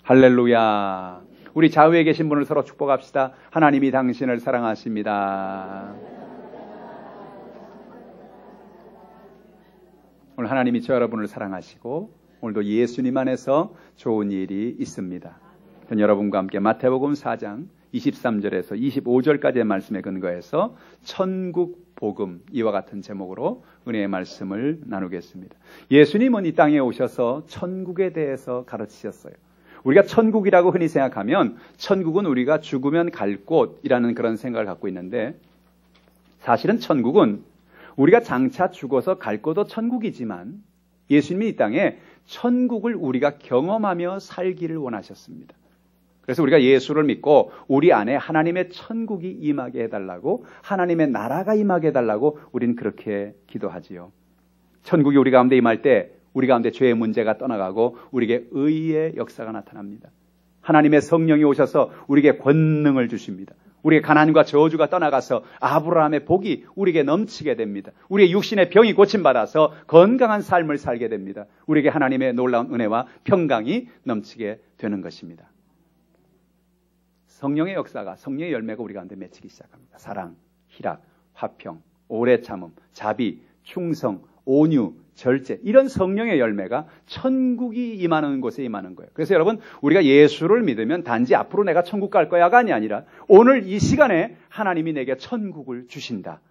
할렐루야. 우리 좌우에 계신 분을 서로 축복합시다. 하나님이 당신을 사랑하십니다. 오늘 하나님이 저 여러분을 사랑하시고 오늘도 예수님 안에서 좋은 일이 있습니다. 전 여러분과 함께 마태복음 4장 23절에서 25절까지의 말씀에 근거해서 천국 복음 이와 같은 제목으로 은혜의 말씀을 나누겠습니다. 예수님은 이 땅에 오셔서 천국에 대해서 가르치셨어요. 우리가 천국이라고 흔히 생각하면 천국은 우리가 죽으면 갈 곳이라는 그런 생각을 갖고 있는데, 사실은 천국은 우리가 장차 죽어서 갈 곳도 천국이지만 예수님이 이 땅에 천국을 우리가 경험하며 살기를 원하셨습니다. 그래서 우리가 예수를 믿고 우리 안에 하나님의 천국이 임하게 해달라고, 하나님의 나라가 임하게 해달라고 우리는 그렇게 기도하지요. 천국이 우리 가운데 임할 때 우리 가운데 죄의 문제가 떠나가고 우리에게 의의 역사가 나타납니다. 하나님의 성령이 오셔서 우리에게 권능을 주십니다. 우리의 가난과 저주가 떠나가서 아브라함의 복이 우리에게 넘치게 됩니다. 우리의 육신의 병이 고침받아서 건강한 삶을 살게 됩니다. 우리에게 하나님의 놀라운 은혜와 평강이 넘치게 되는 것입니다. 성령의 역사가, 성령의 열매가 우리 가운데 맺히기 시작합니다. 사랑, 희락, 화평, 오래 참음, 자비, 충성, 온유, 절제, 이런 성령의 열매가 천국이 임하는 곳에 임하는 거예요. 그래서 여러분, 우리가 예수를 믿으면 단지 앞으로 내가 천국 갈 거야가 아니라 오늘 이 시간에 하나님이 내게 천국을 주신다.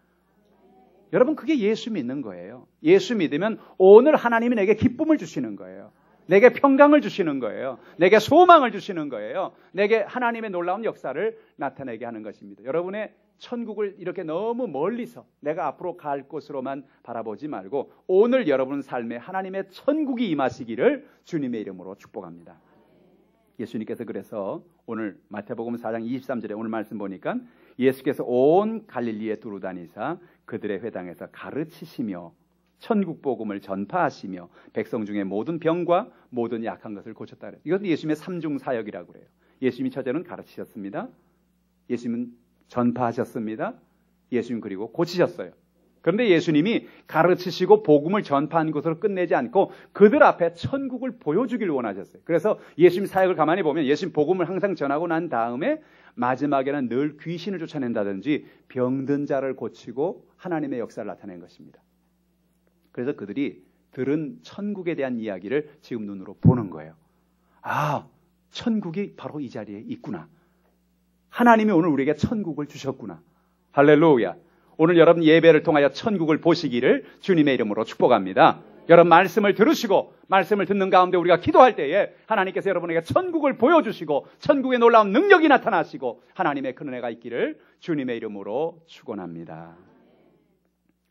여러분, 그게 예수 믿는 거예요. 예수 믿으면 오늘 하나님이 내게 기쁨을 주시는 거예요. 내게 평강을 주시는 거예요. 내게 소망을 주시는 거예요. 내게 하나님의 놀라운 역사를 나타내게 하는 것입니다. 여러분의 천국을 이렇게 너무 멀리서 내가 앞으로 갈 곳으로만 바라보지 말고 오늘 여러분 삶에 하나님의 천국이 임하시기를 주님의 이름으로 축복합니다. 예수님께서 그래서 오늘 마태복음 4장 23절에 오늘 말씀 보니까 예수께서 온 갈릴리에 두루 다니사 그들의 회당에서 가르치시며 천국 복음을 전파하시며 백성 중에 모든 병과 모든 약한 것을 고쳤다 그래요. 이것도 예수님의 삼중 사역이라고 그래요. 예수님이 첫째는 가르치셨습니다. 예수님은 전파하셨습니다. 예수님 그리고 고치셨어요. 그런데 예수님이 가르치시고 복음을 전파한 것으로 끝내지 않고 그들 앞에 천국을 보여주길 원하셨어요. 그래서 예수님 사역을 가만히 보면 예수님 복음을 항상 전하고 난 다음에 마지막에는 늘 귀신을 쫓아낸다든지 병든 자를 고치고 하나님의 역사를 나타낸 것입니다. 그래서 그들이 들은 천국에 대한 이야기를 지금 눈으로 보는 거예요. 아, 천국이 바로 이 자리에 있구나. 하나님이 오늘 우리에게 천국을 주셨구나. 할렐루야. 오늘 여러분 예배를 통하여 천국을 보시기를 주님의 이름으로 축복합니다. 여러분 말씀을 들으시고 말씀을 듣는 가운데 우리가 기도할 때에 하나님께서 여러분에게 천국을 보여주시고 천국의 놀라운 능력이 나타나시고 하나님의 큰 은혜가 있기를 주님의 이름으로 축원합니다.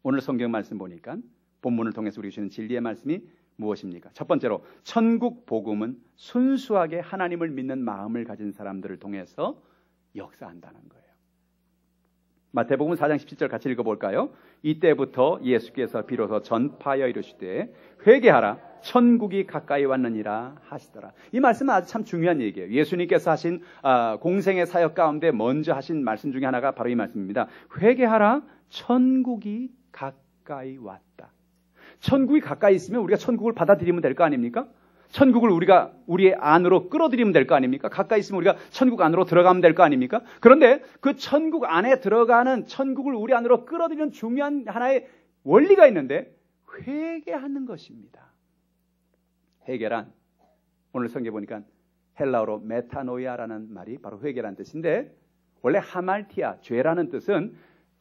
오늘 성경 말씀 보니까 본문을 통해서 우리 주시는 진리의 말씀이 무엇입니까? 첫 번째로 천국 복음은 순수하게 하나님을 믿는 마음을 가진 사람들을 통해서 역사한다는 거예요. 마태복음 4장 17절 같이 읽어볼까요? 이때부터 예수께서 비로소 전파하여 이르시되 회개하라 천국이 가까이 왔느니라 하시더라. 이 말씀은 아주 참 중요한 얘기예요. 예수님께서 하신 공생의 사역 가운데 먼저 하신 말씀 중에 하나가 바로 이 말씀입니다. 회개하라 천국이 가까이 왔다. 천국이 가까이 있으면 우리가 천국을 받아들이면 될 거 아닙니까? 천국을 우리가 우리의 안으로 끌어들이면 될 거 아닙니까? 가까이 있으면 우리가 천국 안으로 들어가면 될 거 아닙니까? 그런데 그 천국 안에 들어가는 천국을 우리 안으로 끌어들이는 중요한 하나의 원리가 있는데 회개하는 것입니다. 회개란 오늘 성경에 보니까 헬라어로 메타노이아라는 말이 바로 회개라는 뜻인데 원래 하말티아, 죄라는 뜻은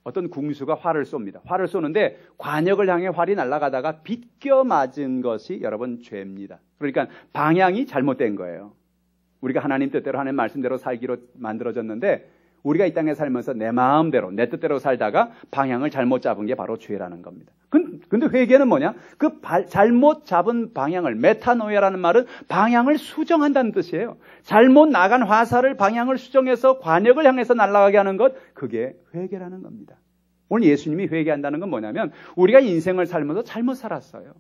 어떤 궁수가 활을 쏩니다. 활을 쏘는데 관역을 향해 활이 날아가다가 비껴 맞은 것이 여러분 죄입니다. 그러니까 방향이 잘못된 거예요. 우리가 하나님 뜻대로 하나님 말씀대로 살기로 만들어졌는데 우리가 이 땅에 살면서 내 마음대로 내 뜻대로 살다가 방향을 잘못 잡은 게 바로 죄라는 겁니다. 근데 회개는 뭐냐? 그 잘못 잡은 방향을, 메타노이아라는 말은 방향을 수정한다는 뜻이에요. 잘못 나간 화살을 방향을 수정해서 관역을 향해서 날아가게 하는 것, 그게 회개라는 겁니다. 오늘 예수님이 회개한다는 건 뭐냐면 우리가 인생을 살면서 잘못 살았어요.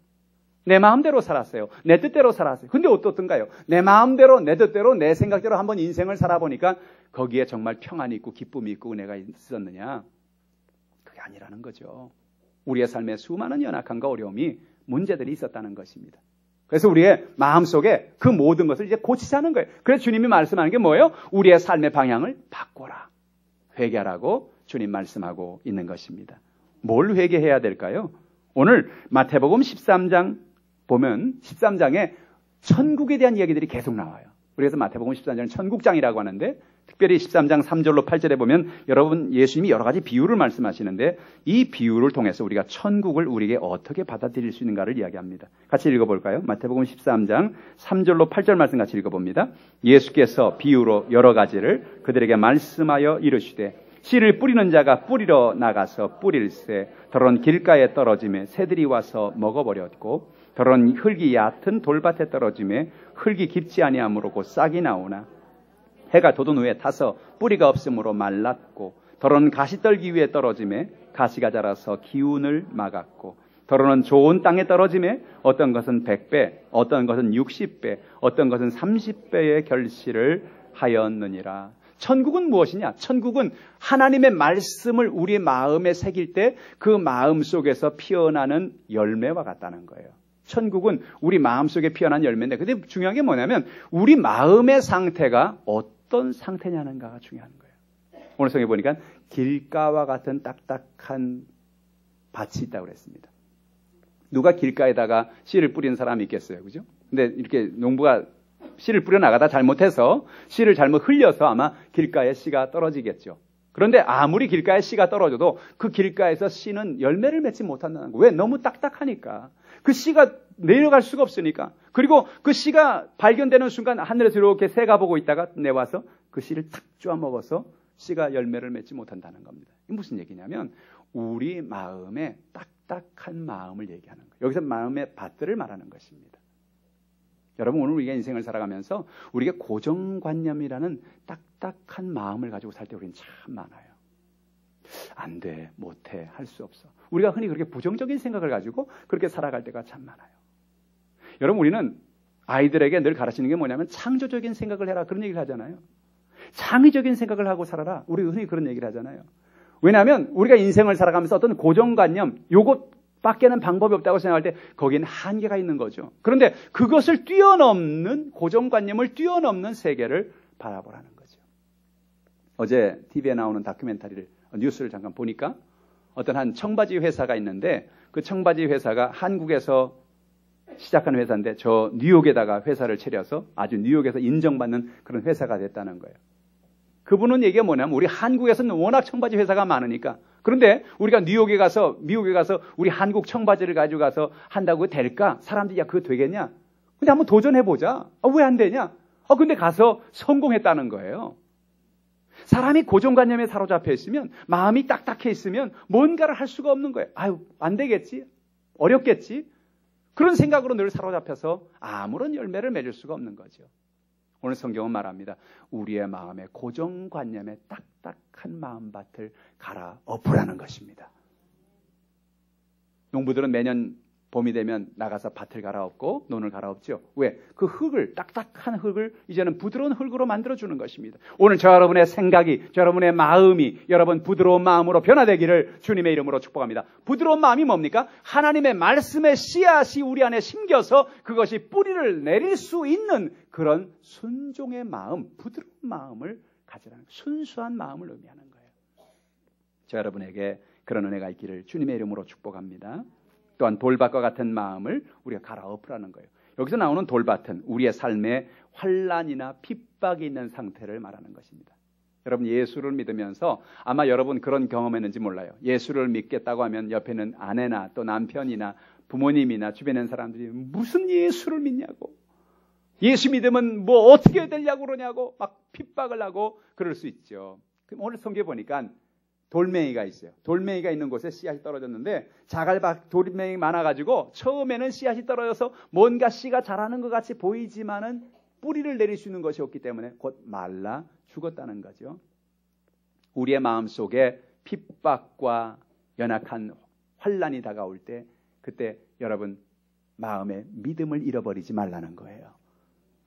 내 마음대로 살았어요. 내 뜻대로 살았어요. 근데 어떻든가요? 내 마음대로, 내 뜻대로, 내 생각대로 한번 인생을 살아보니까 거기에 정말 평안이 있고 기쁨이 있고 은혜가 있었느냐? 그게 아니라는 거죠. 우리의 삶에 수많은 연약함과 어려움이 문제들이 있었다는 것입니다. 그래서 우리의 마음속에 그 모든 것을 이제 고치자는 거예요. 그래서 주님이 말씀하는 게 뭐예요? 우리의 삶의 방향을 바꿔라. 회개하라고 주님 말씀하고 있는 것입니다. 뭘 회개해야 될까요? 오늘 마태복음 13장 보면 13장에 천국에 대한 이야기들이 계속 나와요. 그래서 마태복음 13장은 천국장이라고 하는데 특별히 13장 3절로 8절에 보면 여러분 예수님이 여러 가지 비유를 말씀하시는데 이 비유를 통해서 우리가 천국을 우리에게 어떻게 받아들일 수 있는가를 이야기합니다. 같이 읽어볼까요? 마태복음 13장 3절로 8절 말씀 같이 읽어봅니다. 예수께서 비유로 여러 가지를 그들에게 말씀하여 이르시되 씨를 뿌리는 자가 뿌리러 나가서 뿌릴새 더러운 길가에 떨어짐에 새들이 와서 먹어버렸고 더러운 흙이 얕은 돌밭에 떨어짐에 흙이 깊지 아니하므로 곧 싹이 나오나 해가 돋은 후에 타서 뿌리가 없으므로 말랐고 더러운 가시떨기 위에 떨어짐에 가시가 자라서 기운을 막았고 더러운 좋은 땅에 떨어짐에 어떤 것은 100배 어떤 것은 60배 어떤 것은 30배의 결실을 하였느니라. 천국은 무엇이냐? 천국은 하나님의 말씀을 우리의 마음에 새길 때 그 마음 속에서 피어나는 열매와 같다는 거예요. 천국은 우리 마음속에 피어난 열매인데 근데 중요한 게 뭐냐면 우리 마음의 상태가 어떤 상태냐는가가 중요한 거예요. 오늘 성경에 보니까 길가와 같은 딱딱한 밭이 있다고 그랬습니다. 누가 길가에다가 씨를 뿌리는 사람이 있겠어요. 그죠? 근데 이렇게 농부가 씨를 뿌려나가다 잘못해서 씨를 잘못 흘려서 아마 길가에 씨가 떨어지겠죠. 그런데 아무리 길가에 씨가 떨어져도 그 길가에서 씨는 열매를 맺지 못한다는 거예요. 왜? 너무 딱딱하니까. 그 씨가 내려갈 수가 없으니까. 그리고 그 씨가 발견되는 순간 하늘에서 이렇게 새가 보고 있다가 내와서 그 씨를 탁 쪼아 먹어서 씨가 열매를 맺지 못한다는 겁니다. 이게 무슨 얘기냐면 우리 마음에 딱딱한 마음을 얘기하는 거예요. 여기서 마음의 밭들을 말하는 것입니다. 여러분 오늘 우리가 인생을 살아가면서 우리가 고정관념이라는 딱딱한 마음을 가지고 살 때 우리는 참 많아요. 안 돼, 못해, 할 수 없어. 우리가 흔히 그렇게 부정적인 생각을 가지고 그렇게 살아갈 때가 참 많아요. 여러분 우리는 아이들에게 늘 가르치는 게 뭐냐면 창조적인 생각을 해라 그런 얘기를 하잖아요. 창의적인 생각을 하고 살아라. 우리 흔히 그런 얘기를 하잖아요. 왜냐하면 우리가 인생을 살아가면서 어떤 고정관념 요것밖에는 방법이 없다고 생각할 때 거기는 한계가 있는 거죠. 그런데 그것을 뛰어넘는 고정관념을 뛰어넘는 세계를 바라보라는 거죠. 어제 TV에 나오는 다큐멘터리를 뉴스를 잠깐 보니까 어떤 한 청바지 회사가 있는데 그 청바지 회사가 한국에서 시작한 회사인데 저 뉴욕에다가 회사를 차려서 아주 뉴욕에서 인정받는 그런 회사가 됐다는 거예요. 그분은 얘기가 뭐냐면 우리 한국에서는 워낙 청바지 회사가 많으니까 그런데 우리가 뉴욕에 가서 미국에 가서 우리 한국 청바지를 가지고 가서 한다고 될까? 사람들이 야 그거 되겠냐? 근데 한번 도전해보자. 왜 안 되냐? 근데 가서 성공했다는 거예요. 사람이 고정관념에 사로잡혀 있으면 마음이 딱딱해 있으면 뭔가를 할 수가 없는 거예요. 안 되겠지? 어렵겠지? 그런 생각으로 늘 사로잡혀서 아무런 열매를 맺을 수가 없는 거죠. 오늘 성경은 말합니다. 우리의 마음에 고정관념에 딱딱한 마음밭을 갈아엎으라는 것입니다. 농부들은 매년 봄이 되면 나가서 밭을 갈아엎고 논을 갈아엎죠. 왜? 그 흙을 딱딱한 흙을 이제는 부드러운 흙으로 만들어주는 것입니다. 오늘 저 여러분의 생각이 저 여러분의 마음이 여러분 부드러운 마음으로 변화되기를 주님의 이름으로 축복합니다. 부드러운 마음이 뭡니까? 하나님의 말씀의 씨앗이 우리 안에 심겨서 그것이 뿌리를 내릴 수 있는 그런 순종의 마음, 부드러운 마음을 가지라는 순수한 마음을 의미하는 거예요. 저 여러분에게 그런 은혜가 있기를 주님의 이름으로 축복합니다. 또한 돌밭과 같은 마음을 우리가 갈아엎으라는 거예요. 여기서 나오는 돌밭은 우리의 삶에 환난이나 핍박이 있는 상태를 말하는 것입니다. 여러분 예수를 믿으면서 아마 여러분 그런 경험했는지 몰라요. 예수를 믿겠다고 하면 옆에는 아내나 또 남편이나 부모님이나 주변에 있는 사람들이 무슨 예수를 믿냐고 예수 믿으면 뭐 어떻게 되려고 그러냐고 막 핍박을 하고 그럴 수 있죠. 그럼 오늘 성경에 보니까 돌멩이가 있어요. 돌멩이가 있는 곳에 씨앗이 떨어졌는데 자갈밭 돌멩이 많아가지고 처음에는 씨앗이 떨어져서 뭔가 씨가 자라는 것 같이 보이지만은 뿌리를 내릴 수 있는 것이 없기 때문에 곧 말라 죽었다는 거죠. 우리의 마음속에 핍박과 연약한 환난이 다가올 때 그때 여러분 마음의 믿음을 잃어버리지 말라는 거예요.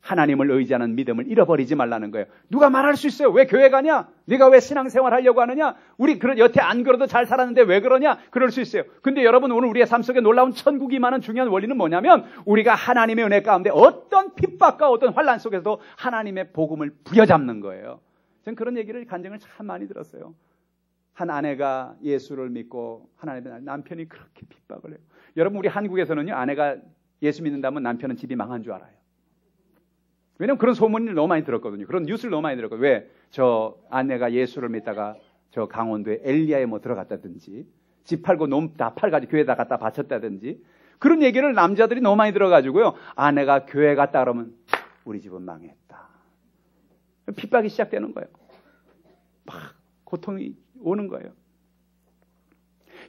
하나님을 의지하는 믿음을 잃어버리지 말라는 거예요. 누가 말할 수 있어요? 왜 교회 가냐? 네가 왜 신앙생활 하려고 하느냐? 우리 여태 안 그래도 잘 살았는데 왜 그러냐? 그럴 수 있어요. 근데 여러분, 오늘 우리의 삶 속에 놀라운 천국이 임하는 중요한 원리는 뭐냐면, 우리가 하나님의 은혜 가운데 어떤 핍박과 어떤 환난 속에서도 하나님의 복음을 부여잡는 거예요. 저는 그런 얘기를, 간증을 참 많이 들었어요. 한 아내가 예수를 믿고 하나님의 남편이 그렇게 핍박을 해요. 여러분, 우리 한국에서는요, 아내가 예수 믿는다면 남편은 집이 망한 줄 알아요. 왜냐면 그런 소문을 너무 많이 들었거든요. 그런 뉴스를 너무 많이 들었거든요. 왜? 저 아내가 예수를 믿다가 저 강원도에 엘리야에 뭐 들어갔다든지, 집 팔고 놈 다 팔가지고 교회에다 갖다 바쳤다든지, 그런 얘기를 남자들이 너무 많이 들어가지고요, 아내가 교회 갔다 그러면 우리 집은 망했다. 핍박이 시작되는 거예요. 막 고통이 오는 거예요.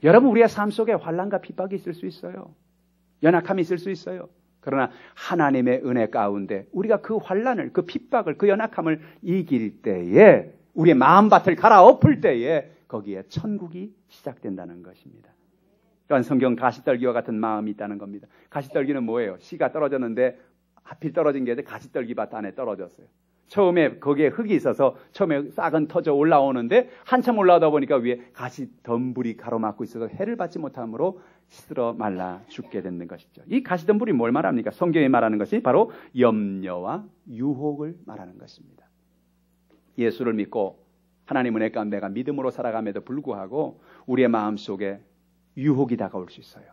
여러분, 우리의 삶 속에 환난과 핍박이 있을 수 있어요. 연약함이 있을 수 있어요. 그러나 하나님의 은혜 가운데 우리가 그 환난을, 그 핍박을, 그 연약함을 이길 때에, 우리의 마음밭을 갈아엎을 때에 거기에 천국이 시작된다는 것입니다. 또한 성경 가시떨기와 같은 마음이 있다는 겁니다. 가시떨기는 뭐예요? 씨가 떨어졌는데 하필 떨어진 게 가시떨기밭 안에 떨어졌어요. 처음에 거기에 흙이 있어서 처음에 싹은 터져 올라오는데 한참 올라오다 보니까 위에 가시덤불이 가로막고 있어서 해를 받지 못함으로 시들어 말라 죽게 되는 것이죠. 이 가시덤불이 뭘 말합니까? 성경이 말하는 것이 바로 염려와 유혹을 말하는 것입니다. 예수를 믿고 하나님 은혜 가운데 내가 믿음으로 살아감에도 불구하고 우리의 마음속에 유혹이 다가올 수 있어요.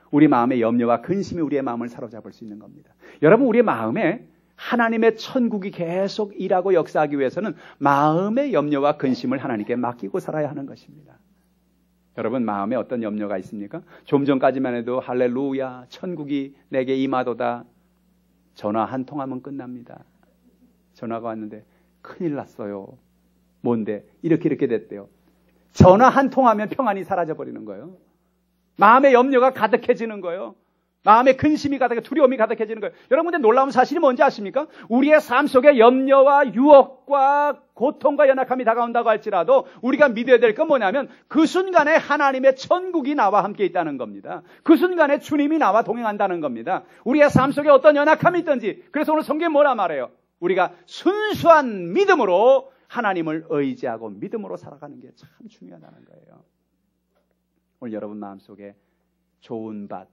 우리 마음의 염려와 근심이 우리의 마음을 사로잡을 수 있는 겁니다. 여러분, 우리의 마음에 하나님의 천국이 계속 일하고 역사하기 위해서는 마음의 염려와 근심을 하나님께 맡기고 살아야 하는 것입니다. 여러분, 마음에 어떤 염려가 있습니까? 좀 전까지만 해도 할렐루야, 천국이 내게 임하도다. 전화 한 통하면 끝납니다. 전화가 왔는데 큰일 났어요. 뭔데? 이렇게 됐대요. 전화 한 통하면 평안이 사라져버리는 거예요. 마음의 염려가 가득해지는 거예요. 마음의 근심이 가득해, 두려움이 가득해지는 거예요. 여러분들 놀라운 사실이 뭔지 아십니까? 우리의 삶 속에 염려와 유혹과 고통과 연약함이 다가온다고 할지라도 우리가 믿어야 될 건 뭐냐면, 그 순간에 하나님의 천국이 나와 함께 있다는 겁니다. 그 순간에 주님이 나와 동행한다는 겁니다. 우리의 삶 속에 어떤 연약함이 있든지, 그래서 오늘 성경이 뭐라 말해요? 우리가 순수한 믿음으로 하나님을 의지하고 믿음으로 살아가는 게 참 중요하다는 거예요. 오늘 여러분 마음속에 좋은 밭,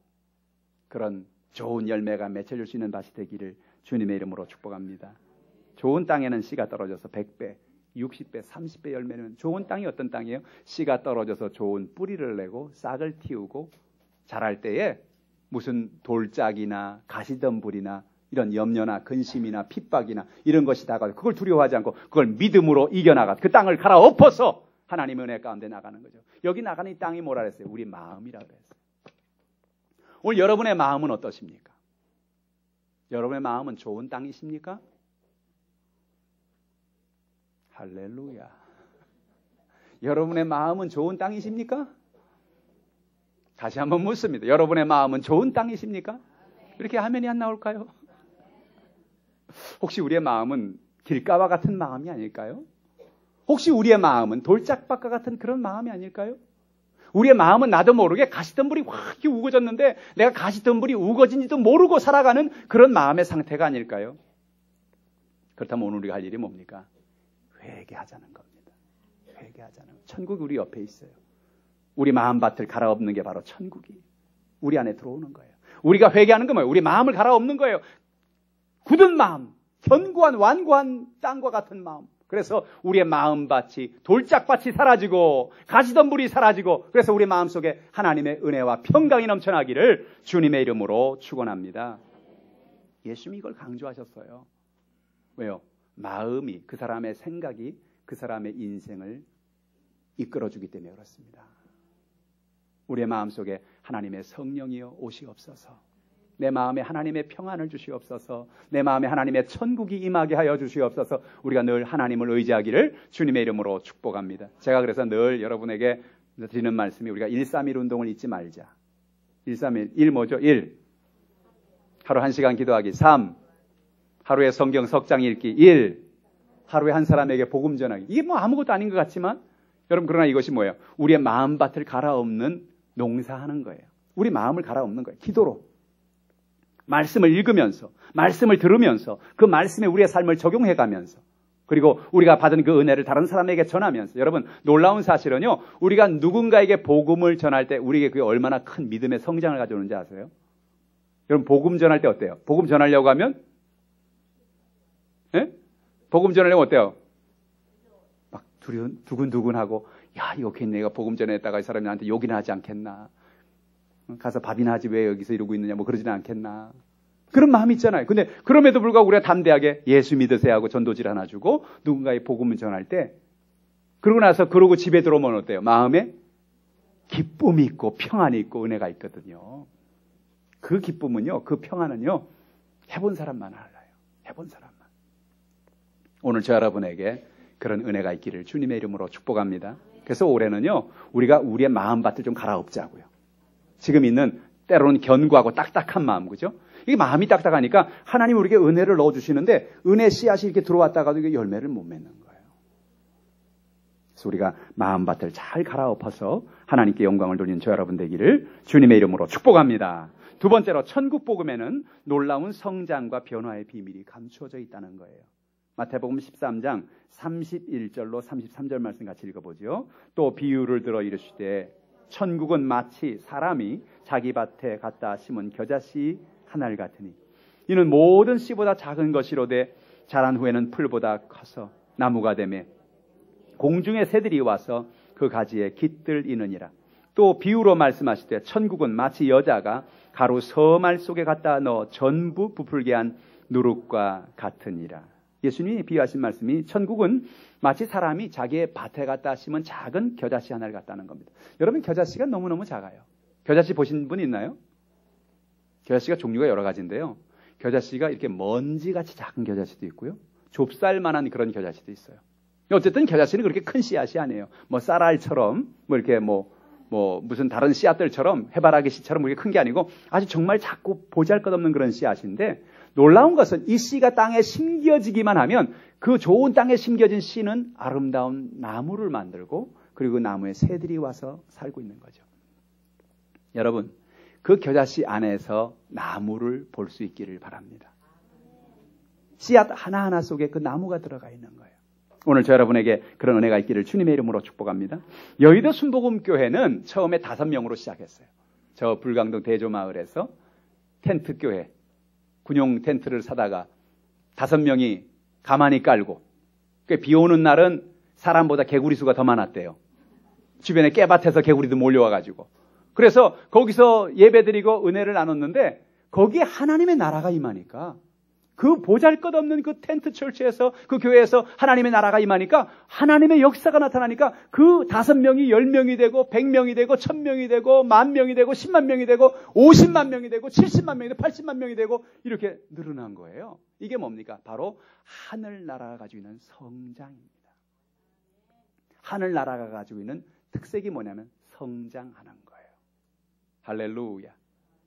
그런 좋은 열매가 맺혀질 수 있는 밭이 되기를 주님의 이름으로 축복합니다. 좋은 땅에는 씨가 떨어져서 100배, 60배, 30배 열매는, 좋은 땅이 어떤 땅이에요? 씨가 떨어져서 좋은 뿌리를 내고 싹을 틔우고 자랄 때에 무슨 돌짝이나 가시덤불이나 이런 염려나 근심이나 핍박이나 이런 것이 다가와서 그걸 두려워하지 않고 그걸 믿음으로 이겨나가 그 땅을 갈아엎어서 하나님의 은혜 가운데 나가는 거죠. 여기 나가는 이 땅이 뭐라 그랬어요? 우리 마음이라고 그랬어요. 오늘 여러분의 마음은 어떠십니까? 여러분의 마음은 좋은 땅이십니까? 할렐루야. 여러분의 마음은 좋은 땅이십니까? 다시 한번 묻습니다. 여러분의 마음은 좋은 땅이십니까? 이렇게 화면이 안 나올까요? 혹시 우리의 마음은 길가와 같은 마음이 아닐까요? 혹시 우리의 마음은 돌짝밭과 같은 그런 마음이 아닐까요? 우리의 마음은 나도 모르게 가시덤불이 확 우거졌는데 내가 가시덤불이 우거진지도 모르고 살아가는 그런 마음의 상태가 아닐까요? 그렇다면 오늘 우리가 할 일이 뭡니까? 회개하자는 겁니다. 회개하자는 겁니다. 천국이 우리 옆에 있어요. 우리 마음밭을 갈아엎는 게 바로 천국이 우리 안에 들어오는 거예요. 우리가 회개하는 건 뭐예요? 우리 마음을 갈아엎는 거예요. 굳은 마음, 견고한 완고한 땅과 같은 마음. 그래서 우리의 마음밭이, 돌짝밭이 사라지고 가시덤불이 사라지고, 그래서 우리 마음속에 하나님의 은혜와 평강이 넘쳐나기를 주님의 이름으로 축원합니다. 예수님이 이걸 강조하셨어요. 왜요? 마음이, 그 사람의 생각이 그 사람의 인생을 이끌어주기 때문에 그렇습니다. 우리의 마음속에 하나님의 성령이여 오시옵소서. 내 마음에 하나님의 평안을 주시옵소서. 내 마음에 하나님의 천국이 임하게 하여 주시옵소서. 우리가 늘 하나님을 의지하기를 주님의 이름으로 축복합니다. 제가 그래서 늘 여러분에게 드리는 말씀이, 우리가 131 운동을 잊지 말자. 131, 1 뭐죠? 1. 하루 1시간 기도하기. 3. 하루에 성경 석장 읽기. 1. 하루에 한 사람에게 복음 전하기. 이게 뭐 아무것도 아닌 것 같지만 여러분, 그러나 이것이 뭐예요? 우리의 마음밭을 갈아엎는 농사하는 거예요. 우리 마음을 갈아엎는 거예요. 기도로. 말씀을 읽으면서, 말씀을 들으면서, 그 말씀에 우리의 삶을 적용해가면서, 그리고 우리가 받은 그 은혜를 다른 사람에게 전하면서, 여러분 놀라운 사실은요, 우리가 누군가에게 복음을 전할 때 우리에게 그게 얼마나 큰 믿음의 성장을 가져오는지 아세요? 여러분 복음 전할 때 어때요? 복음 전하려고 하면 복음 전하려면 어때요? 막 두근두근하고, 야, 이거 괜히 내가 복음 전했다가 이 사람이 나한테 욕이나 하지 않겠나? 가서 밥이나 하지 왜 여기서 이러고 있느냐? 뭐 그러지는 않겠나? 그런 마음이 있잖아요. 근데 그럼에도 불구하고 우리가 담대하게 예수 믿으세요 하고 전도지를 하나 주고 누군가의 복음을 전할 때, 그러고 나서 그러고 집에 들어오면 어때요? 마음에 기쁨이 있고 평안이 있고 은혜가 있거든요. 그 기쁨은요, 그 평안은요, 해본 사람만 알아요. 해본 사람만. 오늘 저 여러분에게 그런 은혜가 있기를 주님의 이름으로 축복합니다. 그래서 올해는요, 우리가 우리의 마음밭을 좀 갈아엎자고요. 지금 있는 때로는 견고하고 딱딱한 마음, 그죠? 이게 마음이 딱딱하니까 하나님 우리에게 은혜를 넣어주시는데 은혜 씨앗이 이렇게 들어왔다가도 이게 열매를 못 맺는 거예요. 그래서 우리가 마음밭을 잘 갈아엎어서 하나님께 영광을 돌리는 저 여러분 되기를 주님의 이름으로 축복합니다. 두 번째로 천국 복음에는 놀라운 성장과 변화의 비밀이 감추어져 있다는 거예요. 마태복음 13장 31절로 33절 말씀 같이 읽어보죠. 또 비유를 들어 이르시되 천국은 마치 사람이 자기 밭에 갖다 심은 겨자씨 하나를 같으니 이는 모든 씨보다 작은 것이로되 자란 후에는 풀보다 커서 나무가 되매 공중의 새들이 와서 그 가지에 깃들 이느니라. 또 비유로 말씀하시되 천국은 마치 여자가 가루 서말 속에 갖다 넣어 전부 부풀게 한 누룩과 같으니라. 예수님이 비유하신 말씀이 천국은 마치 사람이 자기의 밭에 갖다 심은 작은 겨자씨 하나를 갖다는 겁니다. 여러분 겨자씨가 너무너무 작아요. 겨자씨 보신 분 있나요? 겨자씨가 종류가 여러 가지인데요. 겨자씨가 이렇게 먼지같이 작은 겨자씨도 있고요. 좁쌀만한 그런 겨자씨도 있어요. 어쨌든 겨자씨는 그렇게 큰 씨앗이 아니에요. 뭐 쌀알처럼 뭐 이렇게 무슨 다른 씨앗들처럼 해바라기 씨처럼 그렇게 큰 게 아니고 아주 정말 작고 보잘것없는 그런 씨앗인데, 놀라운 것은 이 씨가 땅에 심겨지기만 하면 그 좋은 땅에 심겨진 씨는 아름다운 나무를 만들고 그리고 나무에 새들이 와서 살고 있는 거죠. 여러분 그 겨자씨 안에서 나무를 볼 수 있기를 바랍니다. 씨앗 하나하나 속에 그 나무가 들어가 있는 거예요. 오늘 저 여러분에게 그런 은혜가 있기를 주님의 이름으로 축복합니다. 여의도 순복음교회는 처음에 5명으로 시작했어요. 저 불광동 대조마을에서 텐트 교회, 군용 텐트를 사다가 5명이 가만히 깔고, 비 오는 날은 사람보다 개구리 수가 더 많았대요. 주변에 깨밭에서 개구리도 몰려와가지고. 그래서 거기서 예배드리고 은혜를 나눴는데 거기에 하나님의 나라가 임하니까, 그 보잘것없는 그 텐트 철치에서 그 교회에서 하나님의 나라가 임하니까 하나님의 역사가 나타나니까 그 5명이 10명이 되고 100명이 되고 1000명이 되고 10,000명이 되고 10만 명이 되고 50만 명이 되고 70만 명이 되고 80만 명이 되고 이렇게 늘어난 거예요. 이게 뭡니까? 바로 하늘나라가 가지고 있는 성장입니다. 하늘나라가 가지고 있는 특색이 뭐냐면 성장하는 거예요. 할렐루야.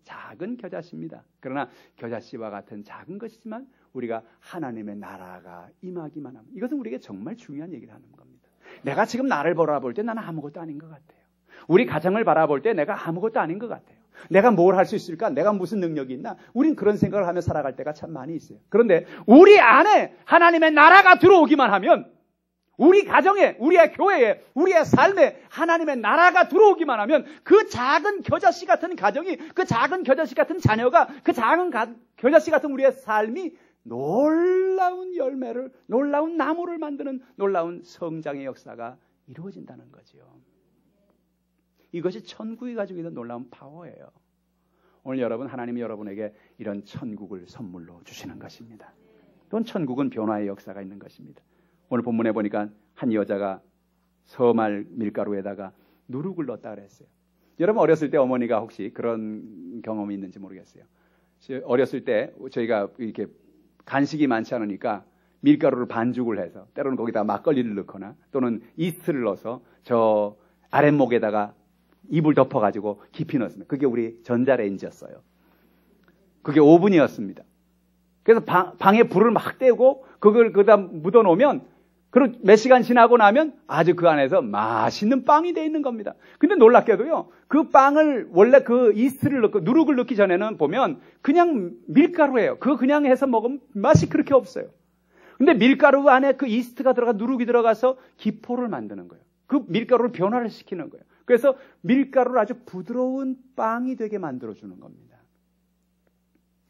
작은 겨자씨입니다. 그러나 겨자씨와 같은 작은 것이지만 우리가 하나님의 나라가 임하기만 하면, 이것은 우리에게 정말 중요한 얘기를 하는 겁니다. 내가 지금 나를 바라볼 때 나는 아무것도 아닌 것 같아요. 우리 가정을 바라볼 때 내가 아무것도 아닌 것 같아요. 내가 뭘 할 수 있을까? 내가 무슨 능력이 있나? 우린 그런 생각을 하며 살아갈 때가 참 많이 있어요. 그런데 우리 안에 하나님의 나라가 들어오기만 하면, 우리 가정에, 우리의 교회에, 우리의 삶에 하나님의 나라가 들어오기만 하면 그 작은 겨자씨 같은 가정이, 그 작은 겨자씨 같은 자녀가, 그 작은 겨자씨 같은 우리의 삶이 놀라운 열매를, 놀라운 나무를 만드는 놀라운 성장의 역사가 이루어진다는 거죠. 이것이 천국이 가지고 있는 놀라운 파워예요. 오늘 여러분, 하나님이 여러분에게 이런 천국을 선물로 주시는 것입니다. 또한 천국은 변화의 역사가 있는 것입니다. 오늘 본문에 보니까 한 여자가 서말 밀가루에다가 누룩을 넣었다 그랬어요. 여러분 어렸을 때 어머니가 혹시 그런 경험이 있는지 모르겠어요. 어렸을 때 저희가 이렇게 간식이 많지 않으니까 밀가루를 반죽을 해서 때로는 거기다 막걸리를 넣거나 또는 이스트를 넣어서 저 아랫목에다가 이불 덮어가지고 깊이 넣었습니다. 그게 우리 전자레인지였어요. 그게 오븐이었습니다. 그래서 방에 불을 막 떼고 그걸 거기다 묻어놓으면 그리고 몇 시간 지나고 나면 아주 그 안에서 맛있는 빵이 돼 있는 겁니다. 근데 놀랍게도요, 그 빵을 원래 그 이스트를 넣고 누룩을 넣기 전에는 보면 그냥 밀가루예요. 그거 그냥 해서 먹으면 맛이 그렇게 없어요. 근데 밀가루 안에 그 이스트가 들어가 누룩이 들어가서 기포를 만드는 거예요. 그 밀가루를 변화를 시키는 거예요. 그래서 밀가루를 아주 부드러운 빵이 되게 만들어주는 겁니다.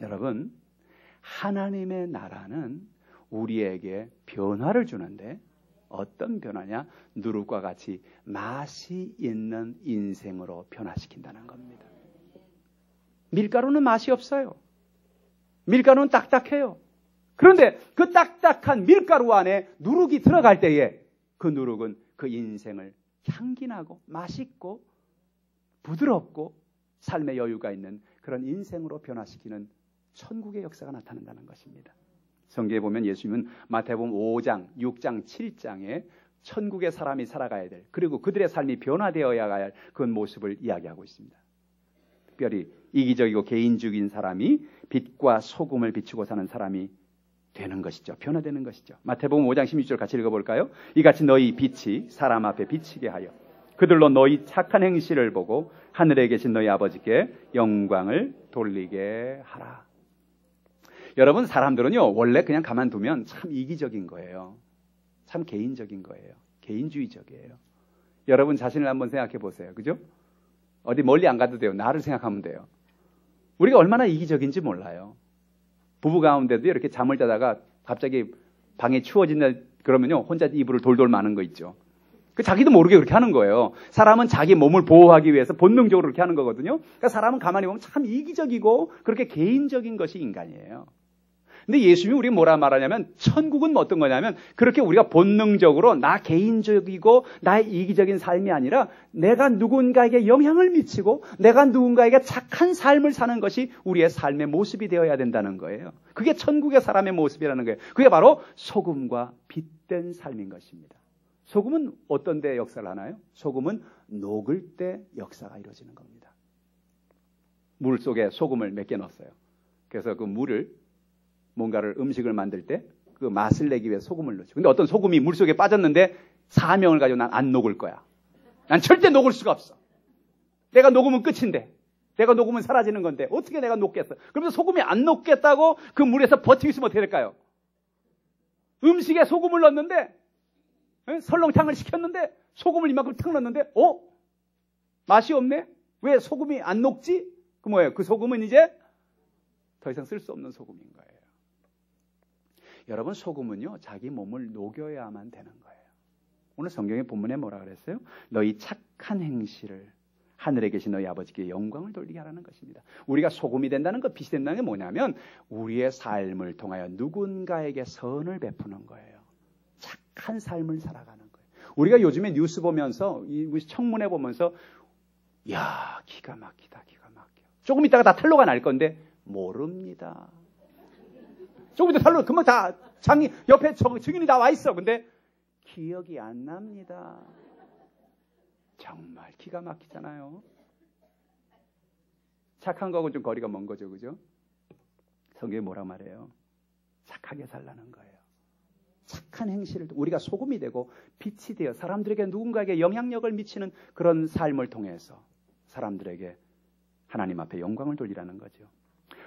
여러분, 하나님의 나라는 우리에게 변화를 주는데 어떤 변화냐? 누룩과 같이 맛이 있는 인생으로 변화시킨다는 겁니다. 밀가루는 맛이 없어요. 밀가루는 딱딱해요. 그런데 그 딱딱한 밀가루 안에 누룩이 들어갈 때에 그 누룩은 그 인생을 향기나고 맛있고 부드럽고 삶의 여유가 있는 그런 인생으로 변화시키는 천국의 역사가 나타난다는 것입니다. 성경에 보면 예수님은 마태복음 5장, 6장, 7장에 천국의 사람이 살아가야 될, 그리고 그들의 삶이 변화되어야 할 그 모습을 이야기하고 있습니다. 특별히 이기적이고 개인주의인 사람이 빛과 소금을 비추고 사는 사람이 되는 것이죠. 변화되는 것이죠. 마태복음 5장 16절 같이 읽어볼까요? 이같이 너희 빛이 사람 앞에 비치게 하여 그들로 너희 착한 행실을 보고 하늘에 계신 너희 아버지께 영광을 돌리게 하라. 여러분, 사람들은요, 원래 그냥 가만두면 참 이기적인 거예요. 참 개인적인 거예요. 개인주의적이에요. 여러분 자신을 한번 생각해 보세요. 그죠? 어디 멀리 안 가도 돼요. 나를 생각하면 돼요. 우리가 얼마나 이기적인지 몰라요. 부부 가운데도 이렇게 잠을 자다가 갑자기 방에 추워진다 그러면요, 혼자 이불을 돌돌 마는 거 있죠. 그 자기도 모르게 그렇게 하는 거예요. 사람은 자기 몸을 보호하기 위해서 본능적으로 그렇게 하는 거거든요. 그러니까 사람은 가만히 보면 참 이기적이고 그렇게 개인적인 것이 인간이에요. 근데 예수님이 우리가 뭐라 말하냐면, 천국은 어떤 거냐면 그렇게 우리가 본능적으로 나 개인적이고 나의 이기적인 삶이 아니라 내가 누군가에게 영향을 미치고 내가 누군가에게 착한 삶을 사는 것이 우리의 삶의 모습이 되어야 된다는 거예요. 그게 천국의 사람의 모습이라는 거예요. 그게 바로 소금과 빛된 삶인 것입니다. 소금은 어떤 데 역사를 하나요? 소금은 녹을 때 역사가 이루어지는 겁니다. 물 속에 소금을 몇 개 넣었어요. 그래서 그 물을 뭔가를 음식을 만들 때 그 맛을 내기 위해 소금을 넣죠. 근데 어떤 소금이 물속에 빠졌는데 사명을 가지고 난 안 녹을 거야. 난 절대 녹을 수가 없어. 내가 녹으면 끝인데. 내가 녹으면 사라지는 건데 어떻게 내가 녹겠어. 그러면서 소금이 안 녹겠다고 그 물에서 버티고 있으면 어떻게 될까요? 음식에 소금을 넣었는데, 설렁탕을 시켰는데 소금을 이만큼 탁 넣었는데 맛이 없네? 왜 소금이 안 녹지? 그 뭐예요? 그 소금은 이제 더 이상 쓸 수 없는 소금인 거예요. 여러분, 소금은요, 자기 몸을 녹여야만 되는 거예요. 오늘 성경의 본문에 뭐라 그랬어요? 너희 착한 행실을 하늘에 계신 너희 아버지께 영광을 돌리게 하라는 것입니다. 우리가 소금이 된다는 것, 빛이 된다는 게 뭐냐면 우리의 삶을 통하여 누군가에게 선을 베푸는 거예요. 착한 삶을 살아가는 거예요. 우리가 요즘에 뉴스 보면서, 청문회 보면서 야, 기가 막히다, 기가 막혀. 조금 있다가 다 탄로가 날 건데 모릅니다. 조금 이따 탈로, 금방 다 옆에 증인이 다 와 있어. 근데 기억이 안 납니다. 정말 기가 막히잖아요. 착한 거하고 좀 거리가 먼 거죠, 그죠? 성경이 뭐라 말해요? 착하게 살라는 거예요. 착한 행실을, 우리가 소금이 되고 빛이 되어 사람들에게 누군가에게 영향력을 미치는 그런 삶을 통해서 사람들에게 하나님 앞에 영광을 돌리라는 거죠.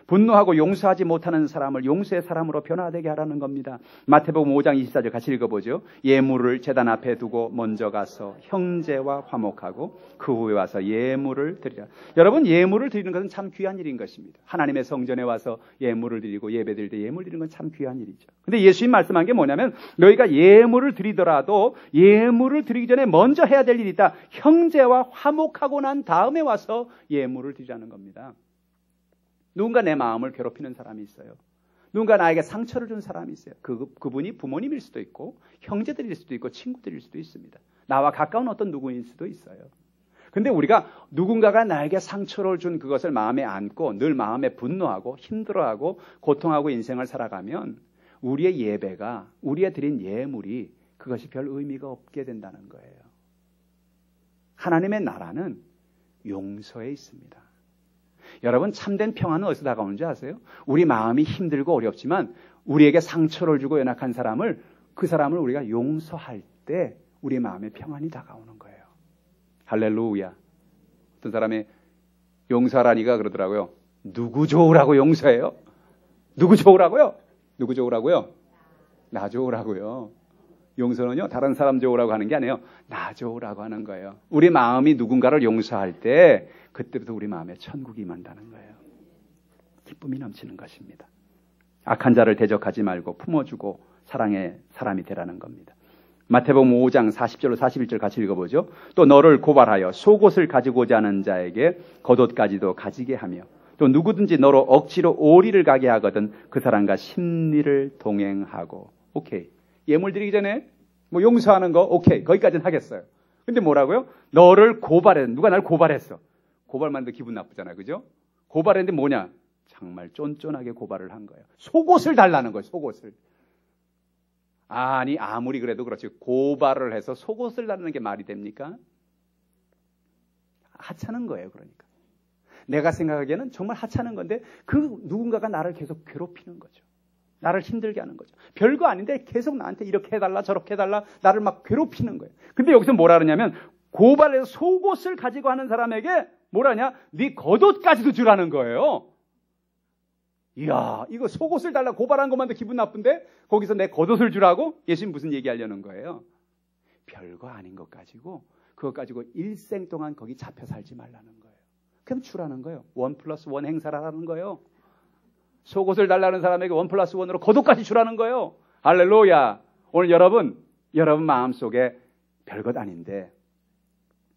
분노하고 용서하지 못하는 사람을 용서의 사람으로 변화되게 하라는 겁니다. 마태복음 5장 24절 같이 읽어보죠. 예물을 제단 앞에 두고 먼저 가서 형제와 화목하고 그 후에 와서 예물을 드리라. 여러분, 예물을 드리는 것은 참 귀한 일인 것입니다. 하나님의 성전에 와서 예물을 드리고 예배 드릴 때 예물 드리는 건 참 귀한 일이죠. 근데 예수님 말씀한 게 뭐냐면 너희가 예물을 드리더라도 예물을 드리기 전에 먼저 해야 될 일이 있다. 형제와 화목하고 난 다음에 와서 예물을 드리라는 겁니다. 누군가 내 마음을 괴롭히는 사람이 있어요. 누군가 나에게 상처를 준 사람이 있어요. 그분이 부모님일 수도 있고 형제들일 수도 있고 친구들일 수도 있습니다. 나와 가까운 어떤 누구일 수도 있어요. 근데 우리가 누군가가 나에게 상처를 준 그것을 마음에 안고 늘 마음에 분노하고 힘들어하고 고통하고 인생을 살아가면 우리의 예배가, 우리의 드린 예물이 그것이 별 의미가 없게 된다는 거예요. 하나님의 나라는 용서에 있습니다. 여러분, 참된 평안은 어디서 다가오는지 아세요? 우리 마음이 힘들고 어렵지만 우리에게 상처를 주고 연약한 사람을 그 사람을 우리가 용서할 때 우리 마음에 평안이 다가오는 거예요. 할렐루야. 어떤 사람이 용서하라니까 그러더라고요. 누구 좋으라고 용서해요? 누구 좋으라고요? 누구 좋으라고요? 나 좋으라고요. 용서는요, 다른 사람 좋으라고 하는 게 아니에요. 나 좋으라고 하는 거예요. 우리 마음이 누군가를 용서할 때 그때부터 우리 마음에 천국이 임한다는 거예요. 기쁨이 넘치는 것입니다. 악한 자를 대적하지 말고 품어주고 사랑의 사람이 되라는 겁니다. 마태복음 5장 40절로 41절 같이 읽어보죠. 또 너를 고발하여 속옷을 가지고자 하는 자에게 겉옷까지도 가지게 하며 또 누구든지 너로 억지로 오리를 가게 하거든 그 사람과 심리를 동행하고. 오케이. 예물 드리기 전에 뭐 용서하는 거 오케이. 거기까지는 하겠어요. 근데 뭐라고요? 너를 고발해. 누가 날 고발했어. 고발만 해도 기분 나쁘잖아요. 그죠? 고발했는데 뭐냐? 정말 쫀쫀하게 고발을 한 거예요. 속옷을 달라는 거예요. 속옷을. 아니 아무리 그래도 그렇지 고발을 해서 속옷을 달라는 게 말이 됩니까? 하찮은 거예요. 그러니까 내가 생각하기에는 정말 하찮은 건데 그 누군가가 나를 계속 괴롭히는 거죠. 나를 힘들게 하는 거죠. 별거 아닌데 계속 나한테 이렇게 해달라 저렇게 해달라 나를 막 괴롭히는 거예요. 근데 여기서 뭐라 그러냐면 고발해서 속옷을 가지고 하는 사람에게 뭐라냐? 네 겉옷까지도 주라는 거예요. 이야, 이거 속옷을 달라 고발한 것만도 기분 나쁜데 거기서 내 겉옷을 주라고? 예수님 무슨 얘기하려는 거예요? 별거 아닌 것 가지고 그것 가지고 일생 동안 거기 잡혀 살지 말라는 거예요. 그럼 주라는 거예요. 1+1 행사를 하는 거예요. 속옷을 달라는 사람에게 1+1으로 겉옷까지 주라는 거예요. 할렐루야. 오늘 여러분 마음속에 별것 아닌데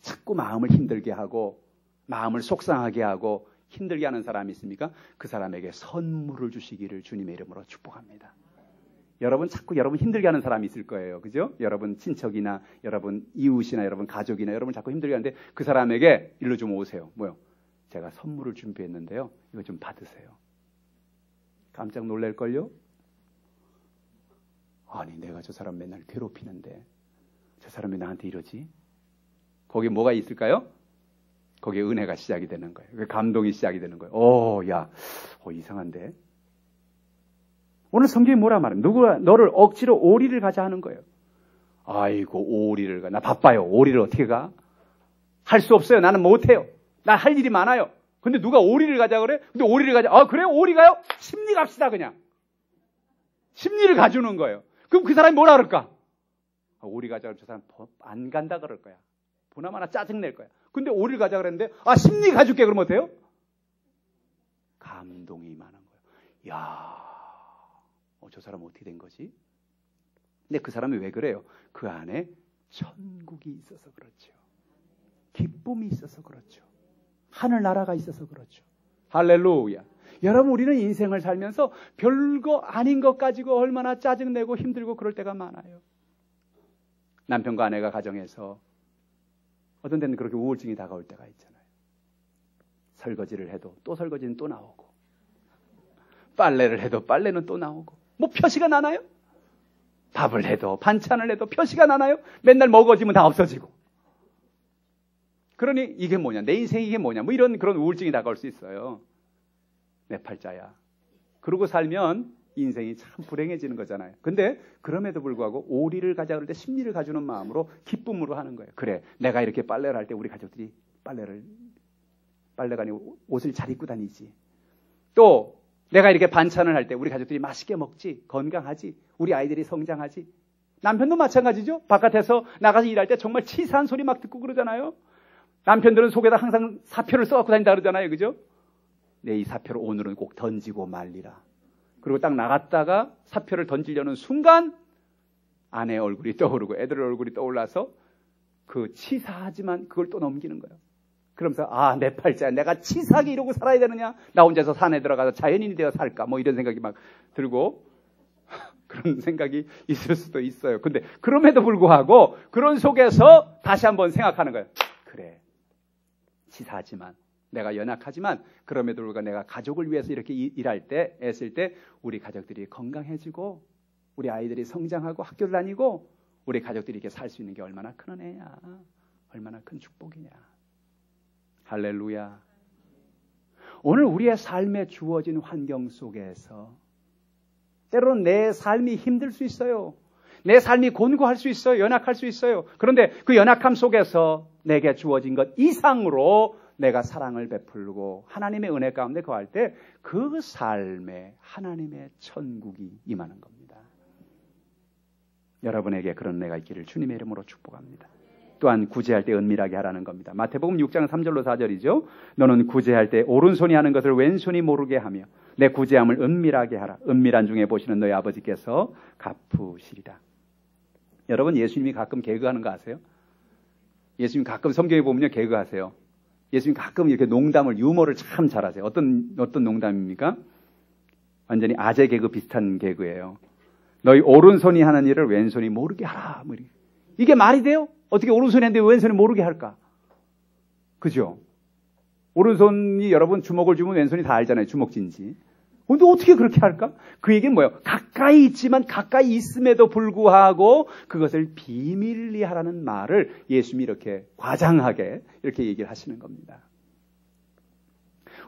자꾸 마음을 힘들게 하고 마음을 속상하게 하고 힘들게 하는 사람이 있습니까? 그 사람에게 선물을 주시기를 주님의 이름으로 축복합니다. 여러분 자꾸 여러분 힘들게 하는 사람이 있을 거예요. 그죠? 여러분 친척이나 여러분 이웃이나 여러분 가족이나 여러분 자꾸 힘들게 하는데 그 사람에게 일로 좀 오세요. 뭐요? 제가 선물을 준비했는데요. 이거 좀 받으세요. 깜짝 놀랄걸요? 아니 내가 저 사람 맨날 괴롭히는데 저 사람이 나한테 이러지? 거기에 뭐가 있을까요? 거기에 은혜가 시작이 되는 거예요. 감동이 시작이 되는 거예요. 이상한데? 오늘 성경이 뭐라 말합니까? 누가 너를 억지로 오리를 가자 하는 거예요. 아이고 오리를 가. 나 바빠요. 오리를 어떻게 가? 할 수 없어요. 나는 못해요. 나 할 일이 많아요. 근데 누가 오리를 가자 그래? 근데 오리를 가자. 아 그래요? 오리 가요? 심리 갑시다 그냥. 심리를 가주는 거예요. 그럼 그 사람이 뭐라 그럴까? 오리 가자 그러면 저 사람 안 간다 그럴 거야. 보나마나 짜증낼 거야. 근데 오리를 가자 그랬는데 심리 가줄게 그러면 어때요? 감동이 임하는 거예요. 야, 저 사람 어떻게 된 거지? 근데 그 사람이 왜 그래요? 그 안에 천국이 있어서 그렇죠. 기쁨이 있어서 그렇죠. 하늘나라가 있어서 그렇죠. 할렐루야. 여러분 우리는 인생을 살면서 별거 아닌 것 가지고 얼마나 짜증내고 힘들고 그럴 때가 많아요. 남편과 아내가 가정에서 어떤 데는 그렇게 우울증이 다가올 때가 있잖아요. 설거지를 해도 또 설거지는 또 나오고 빨래를 해도 빨래는 또 나오고 뭐 표시가 나나요? 밥을 해도 반찬을 해도 표시가 나나요? 맨날 먹어지면 다 없어지고 그러니 이게 뭐냐 내 인생이 이게 뭐냐 뭐 이런 그런 우울증이 다가올 수 있어요. 내 팔자야. 그러고 살면 인생이 참 불행해지는 거잖아요. 근데 그럼에도 불구하고 오리를 가자 그럴 때 심리를 가주는 마음으로 기쁨으로 하는 거예요. 그래 내가 이렇게 빨래를 할 때 우리 가족들이 빨래가 아니고 옷을 잘 입고 다니지. 또 내가 이렇게 반찬을 할 때 우리 가족들이 맛있게 먹지 건강하지 우리 아이들이 성장하지. 남편도 마찬가지죠. 바깥에서 나가서 일할 때 정말 치사한 소리 막 듣고 그러잖아요. 남편들은 속에다 항상 사표를 써갖고 다닌다 그러잖아요. 그죠? 내 이 사표를 오늘은 꼭 던지고 말리라. 그리고 딱 나갔다가 사표를 던지려는 순간 아내의 얼굴이 떠오르고 애들의 얼굴이 떠올라서 그 치사하지만 그걸 또 넘기는 거예요. 그러면서 내 팔자야. 내가 치사하게 이러고 살아야 되느냐? 나 혼자서 산에 들어가서 자연인이 되어 살까? 뭐 이런 생각이 막 들고 그런 생각이 있을 수도 있어요. 근데 그럼에도 불구하고 그런 속에서 다시 한번 생각하는 거예요. 그래. 치사하지만 내가 연약하지만 그럼에도 불구하고 내가 가족을 위해서 이렇게 일할 때 애쓸 때 우리 가족들이 건강해지고 우리 아이들이 성장하고 학교를 다니고 우리 가족들이 이렇게 살 수 있는 게 얼마나 큰 은혜야. 얼마나 큰 축복이냐. 할렐루야. 오늘 우리의 삶에 주어진 환경 속에서 때로는 내 삶이 힘들 수 있어요. 내 삶이 곤고할 수 있어요. 연약할 수 있어요. 그런데 그 연약함 속에서 내게 주어진 것 이상으로 내가 사랑을 베풀고 하나님의 은혜 가운데 거할 때 그 삶에 하나님의 천국이 임하는 겁니다. 여러분에게 그런 은혜가 있기를 주님의 이름으로 축복합니다. 또한 구제할 때 은밀하게 하라는 겁니다. 마태복음 6장 3절로 4절이죠. 너는 구제할 때 오른손이 하는 것을 왼손이 모르게 하며 내 구제함을 은밀하게 하라. 은밀한 중에 보시는 너희 아버지께서 갚으시리라. 여러분, 예수님이 가끔 개그하는 거 아세요? 예수님 가끔 성경에 보면요, 개그하세요. 예수님 가끔 이렇게 농담을, 유머를 참 잘하세요. 어떤 농담입니까? 완전히 아재 개그 비슷한 개그예요. 너희 오른손이 하는 일을 왼손이 모르게 하라. 뭐 이게 말이 돼요? 어떻게 오른손이 하는데 왼손이 모르게 할까? 그죠? 오른손이 여러분 주먹을 주면 왼손이 다 알잖아요. 주먹진지. 근데 어떻게 그렇게 할까? 그 얘기는 뭐예요? 가까이 있지만 가까이 있음에도 불구하고 그것을 비밀리 하라는 말을 예수님이 이렇게 과장하게 이렇게 얘기를 하시는 겁니다.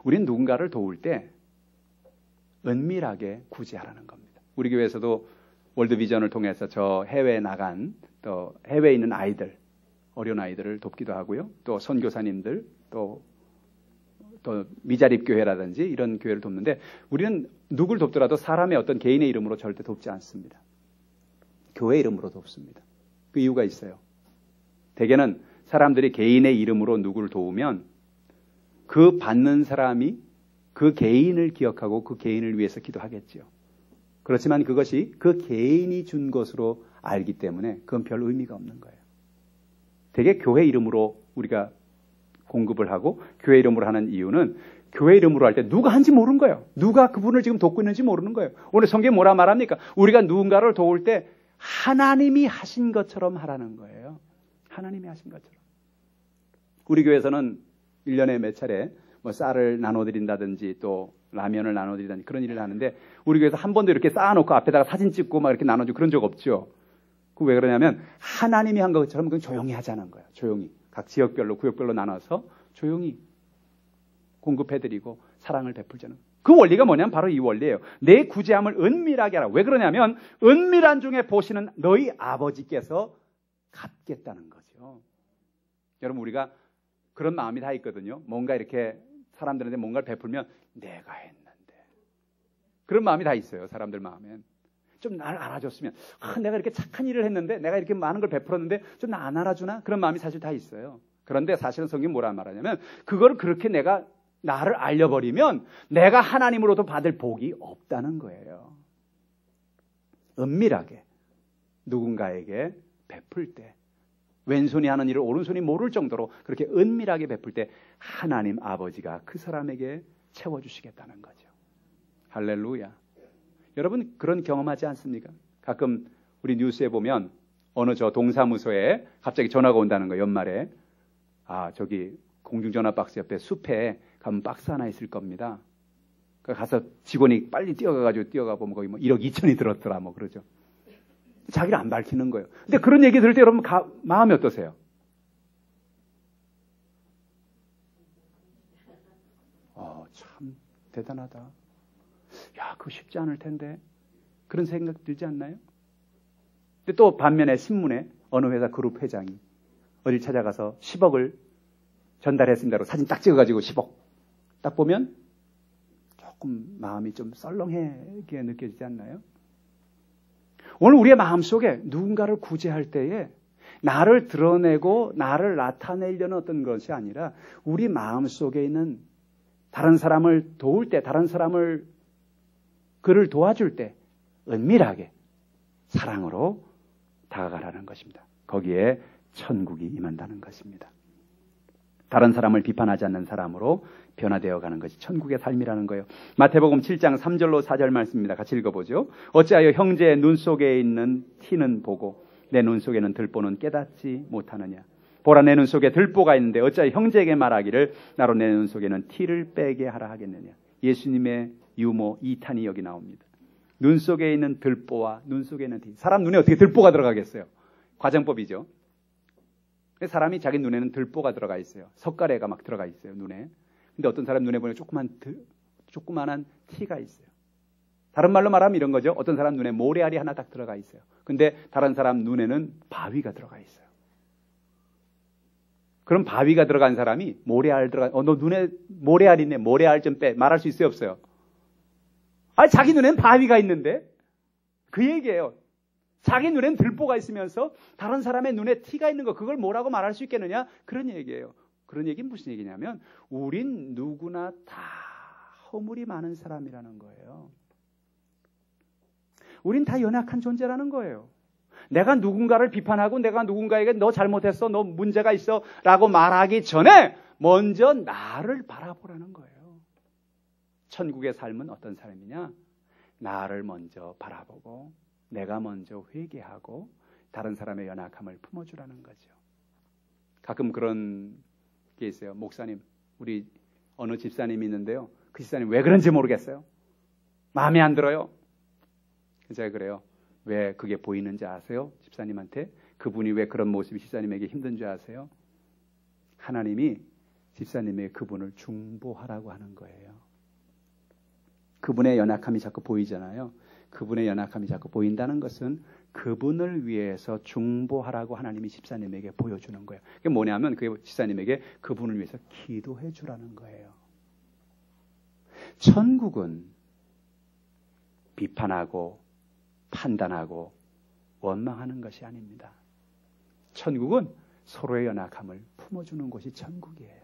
우리는 누군가를 도울 때 은밀하게 구제하라는 겁니다. 우리 교회에서도 월드비전을 통해서 저 해외에 나간 또 해외에 있는 아이들, 어려운 아이들을 돕기도 하고요. 또 선교사님들, 또 미자립 교회라든지 이런 교회를 돕는데 우리는 누굴 돕더라도 사람의 어떤 개인의 이름으로 절대 돕지 않습니다. 교회 이름으로 돕습니다. 그 이유가 있어요. 대개는 사람들이 개인의 이름으로 누구를 도우면 그 받는 사람이 그 개인을 기억하고 그 개인을 위해서 기도하겠지요. 그렇지만 그것이 그 개인이 준 것으로 알기 때문에 그건 별 의미가 없는 거예요. 대개 교회 이름으로 우리가 공급을 하고 교회 이름으로 하는 이유는 교회 이름으로 할 때 누가 한지 모르는 거예요. 누가 그분을 지금 돕고 있는지 모르는 거예요. 오늘 성경에 뭐라 말합니까? 우리가 누군가를 도울 때 하나님이 하신 것처럼 하라는 거예요. 하나님이 하신 것처럼. 우리 교회에서는 1년에 몇 차례 뭐 쌀을 나눠드린다든지 또 라면을 나눠드린다든지 그런 일을 하는데 우리 교회에서 한 번도 이렇게 쌓아놓고 앞에다가 사진 찍고 막 이렇게 나눠주고 그런 적 없죠. 그 왜 그러냐면 하나님이 한 것처럼 그건 조용히 하자는 거예요. 조용히. 각 지역별로 구역별로 나눠서 조용히 공급해드리고 사랑을 베풀자는 그 원리가 뭐냐면 바로 이 원리예요. 내 구제함을 은밀하게 하라. 왜 그러냐면 은밀한 중에 보시는 너희 아버지께서 갚겠다는 거죠. 여러분 우리가 그런 마음이 다 있거든요. 뭔가 이렇게 사람들한테 뭔가를 베풀면 내가 했는데 그런 마음이 다 있어요. 사람들 마음엔. 좀 날 알아줬으면 내가 이렇게 착한 일을 했는데 내가 이렇게 많은 걸 베풀었는데 좀 나 안 알아주나? 그런 마음이 사실 다 있어요. 그런데 사실은 성경이 뭐라 말하냐면 그걸 그렇게 내가 나를 알려버리면 내가 하나님으로도 받을 복이 없다는 거예요. 은밀하게 누군가에게 베풀 때 왼손이 하는 일을 오른손이 모를 정도로 그렇게 은밀하게 베풀 때 하나님 아버지가 그 사람에게 채워주시겠다는 거죠. 할렐루야. 여러분 그런 경험하지 않습니까? 가끔 우리 뉴스에 보면 어느 저 동사무소에 갑자기 전화가 온다는 거예요. 연말에. 저기 공중전화 박스 옆에 숲에 가면 박스 하나 있을 겁니다. 가서 직원이 빨리 뛰어가 보면 거기 뭐 1억 2천이 들었더라 뭐 그러죠. 자기를 안 밝히는 거예요. 근데 그런 얘기 들을 때 여러분 마음이 어떠세요? 참 대단하다. 야, 그거 쉽지 않을 텐데. 그런 생각 들지 않나요? 근데 또 반면에 신문에 어느 회사 그룹 회장이 어딜 찾아가서 10억을 전달했습니다로 사진 딱 찍어가지고 10억. 딱 보면 조금 마음이 좀 썰렁하게 느껴지지 않나요? 오늘 우리의 마음속에 누군가를 구제할 때에 나를 드러내고 나를 나타내려는 어떤 것이 아니라 우리 마음속에 있는 다른 사람을 도울 때, 다른 사람을 그를 도와줄 때 은밀하게 사랑으로 다가가라는 것입니다. 거기에 천국이 임한다는 것입니다. 다른 사람을 비판하지 않는 사람으로 변화되어 가는 것이 천국의 삶이라는 거예요. 마태복음 7장 3절로 4절 말씀입니다. 같이 읽어보죠. 어찌하여 형제의 눈 속에 있는 티는 보고 내 눈 속에는 들보는 깨닫지 못하느냐. 보라 내 눈 속에 들보가 있는데 어찌하여 형제에게 말하기를 나로 내 눈 속에는 티를 빼게 하라 하겠느냐. 예수님의 유머 2탄이 여기 나옵니다. 눈 속에 있는 들보와 눈 속에 있는 티. 사람 눈에 어떻게 들보가 들어가겠어요? 과정법이죠. 사람이 자기 눈에는 들보가 들어가 있어요. 석가래가 막 들어가 있어요. 눈에. 근데 어떤 사람 눈에 보면 조그만한 티가 있어요. 다른 말로 말하면 이런 거죠. 어떤 사람 눈에 모래알이 하나 딱 들어가 있어요. 근데 다른 사람 눈에는 바위가 들어가 있어요. 그럼 바위가 들어간 사람이 모래알 너 눈에 모래알 있네. 모래알 좀 빼. 말할 수 있어요, 없어요? 자기 눈에는 바위가 있는데 그 얘기예요. 자기 눈엔 들보가 있으면서 다른 사람의 눈에 티가 있는 거, 그걸 뭐라고 말할 수 있겠느냐? 그런 얘기예요. 그런 얘기는 무슨 얘기냐면 우린 누구나 다 허물이 많은 사람이라는 거예요. 우린 다 연약한 존재라는 거예요. 내가 누군가를 비판하고 내가 누군가에게 너 잘못했어, 너 문제가 있어 라고 말하기 전에 먼저 나를 바라보라는 거예요. 천국의 삶은 어떤 삶이냐? 나를 먼저 바라보고 내가 먼저 회개하고 다른 사람의 연약함을 품어주라는 거죠. 가끔 그런 게 있어요. 목사님, 우리 어느 집사님이 있는데요. 그 집사님 왜 그런지 모르겠어요. 마음에 안 들어요. 제가 그래요. 왜 그게 보이는지 아세요? 집사님한테. 그분이 왜 그런 모습이 집사님에게 힘든 줄 아세요? 하나님이 집사님의 그분을 중보하라고 하는 거예요. 그분의 연약함이 자꾸 보이잖아요. 그분의 연약함이 자꾸 보인다는 것은 그분을 위해서 중보하라고 하나님이 집사님에게 보여주는 거예요. 그게 뭐냐면 그게 집사님에게 그분을 위해서 기도해 주라는 거예요. 천국은 비판하고 판단하고 원망하는 것이 아닙니다. 천국은 서로의 연약함을 품어주는 곳이 천국이에요.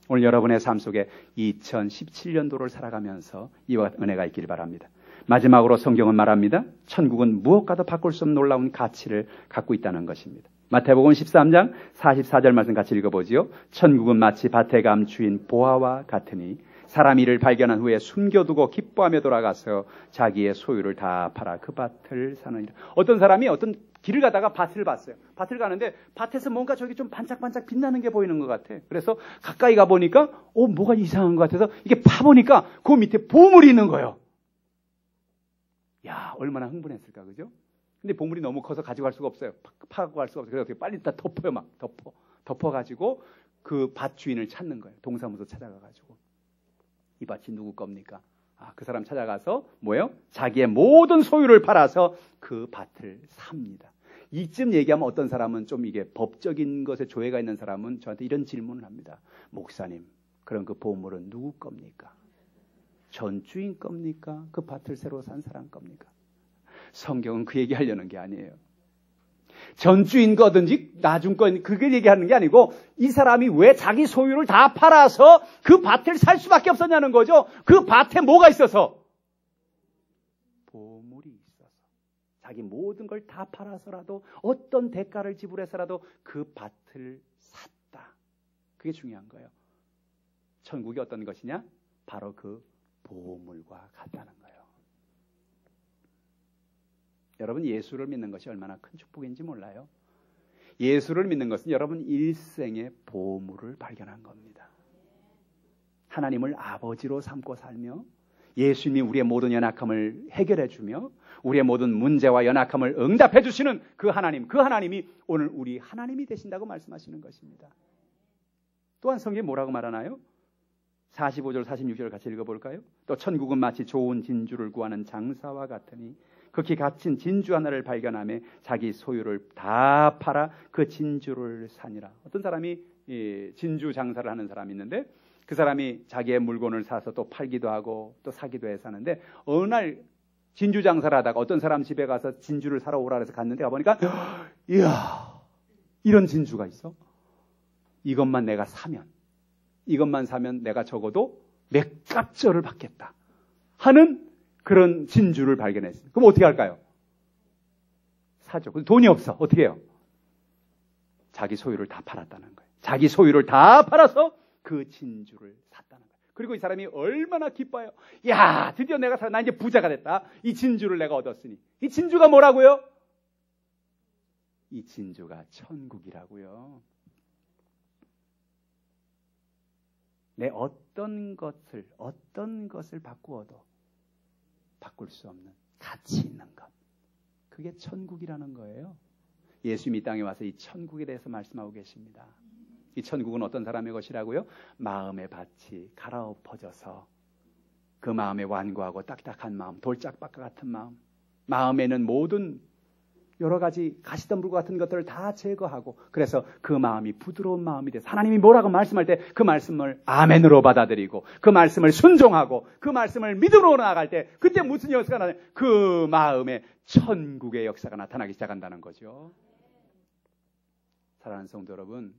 오늘 여러분의 삶 속에 2017년도를 살아가면서 이와 같은 은혜가 있길 바랍니다. 마지막으로 성경은 말합니다. 천국은 무엇과도 바꿀 수 없는 놀라운 가치를 갖고 있다는 것입니다. 마태복음 13장 44절 말씀 같이 읽어보지요. 천국은 마치 밭에 감 주인 보아와 같으니 사람이 이를 발견한 후에 숨겨두고 기뻐하며 돌아가서 자기의 소유를 다 팔아 그 밭을 사느니라. 어떤 사람이 어떤 길을 가다가 밭을 봤어요. 밭을 가는데 밭에서 뭔가 저기 좀 반짝반짝 빛나는 게 보이는 것 같아. 그래서 가까이 가보니까 뭐가 이상한 것 같아서 이게 파보니까 그 밑에 보물이 있는 거예요. 야, 얼마나 흥분했을까, 그죠? 근데 보물이 너무 커서 가지고 갈 수가 없어요. 파고 갈 수가 없어요. 그래서 빨리 다 덮어요, 막 덮어가지고 그 밭 주인을 찾는 거예요. 동사무소 찾아가가지고. 이 밭이 누구 겁니까? 그 사람 찾아가서 뭐예요? 자기의 모든 소유를 팔아서 그 밭을 삽니다. 이쯤 얘기하면 어떤 사람은 좀 이게 법적인 것에 조예가 있는 사람은 저한테 이런 질문을 합니다. 목사님, 그럼 그 보물은 누구 겁니까? 전주인 겁니까? 그 밭을 새로 산 사람 겁니까? 성경은 그 얘기하려는 게 아니에요. 전주인 거든지 나중 거 그게 얘기하는 게 아니고 이 사람이 왜 자기 소유를 다 팔아서 그 밭을 살 수밖에 없었냐는 거죠. 그 밭에 뭐가 있어서? 보물이 있어서. 자기 모든 걸 다 팔아서라도 어떤 대가를 지불해서라도 그 밭을 샀다. 그게 중요한 거예요. 천국이 어떤 것이냐? 바로 그 보물과 같다는 거예요. 여러분, 예수를 믿는 것이 얼마나 큰 축복인지 몰라요? 예수를 믿는 것은 여러분 일생의 보물을 발견한 겁니다. 하나님을 아버지로 삼고 살며 예수님이 우리의 모든 연약함을 해결해 주며 우리의 모든 문제와 연약함을 응답해 주시는 그 하나님이 오늘 우리 하나님이 되신다고 말씀하시는 것입니다. 또한 성경에 뭐라고 말하나요? 45절 46절 같이 읽어볼까요? 또 천국은 마치 좋은 진주를 구하는 장사와 같으니 극히 갇힌 진주 하나를 발견하며 자기 소유를 다 팔아 그 진주를 사니라. 어떤 사람이 진주 장사를 하는 사람이 있는데 그 사람이 자기의 물건을 사서 또 팔기도 하고 또 사기도 해서 하는데 어느 날 진주 장사를 하다가 어떤 사람 집에 가서 진주를 사러 오라 해서 갔는데 가보니까 이야, 이런 진주가 있어? 이것만 사면 내가 적어도 몇 갑절을 받겠다 하는 그런 진주를 발견했습니다. 그럼 어떻게 할까요? 사죠. 근데 돈이 없어. 어떻게 해요? 자기 소유를 다 팔았다는 거예요. 자기 소유를 다 팔아서 그 진주를 샀다는 거예요. 그리고 이 사람이 얼마나 기뻐요. 야, 드디어 나 이제 부자가 됐다. 이 진주를 내가 얻었으니. 이 진주가 뭐라고요? 이 진주가 천국이라고요. 내 어떤 것을 바꾸어도 바꿀 수 없는 가치 있는 것. 그게 천국이라는 거예요. 예수님이 이 땅에 와서 이 천국에 대해서 말씀하고 계십니다. 이 천국은 어떤 사람의 것이라고요? 마음의 밭이 갈아엎어져서 그 마음에 완고하고 딱딱한 마음, 돌짝밭과 같은 마음, 마음에는 모든 여러 가지 가시덤불과 같은 것들을 다 제거하고, 그래서 그 마음이 부드러운 마음이 돼서 하나님이 뭐라고 말씀할 때 그 말씀을 아멘으로 받아들이고, 그 말씀을 순종하고, 그 말씀을 믿음으로 나아갈 때 그때 무슨 역사가 나냐? 그 마음에 천국의 역사가 나타나기 시작한다는 거죠. 사랑하는 성도 여러분,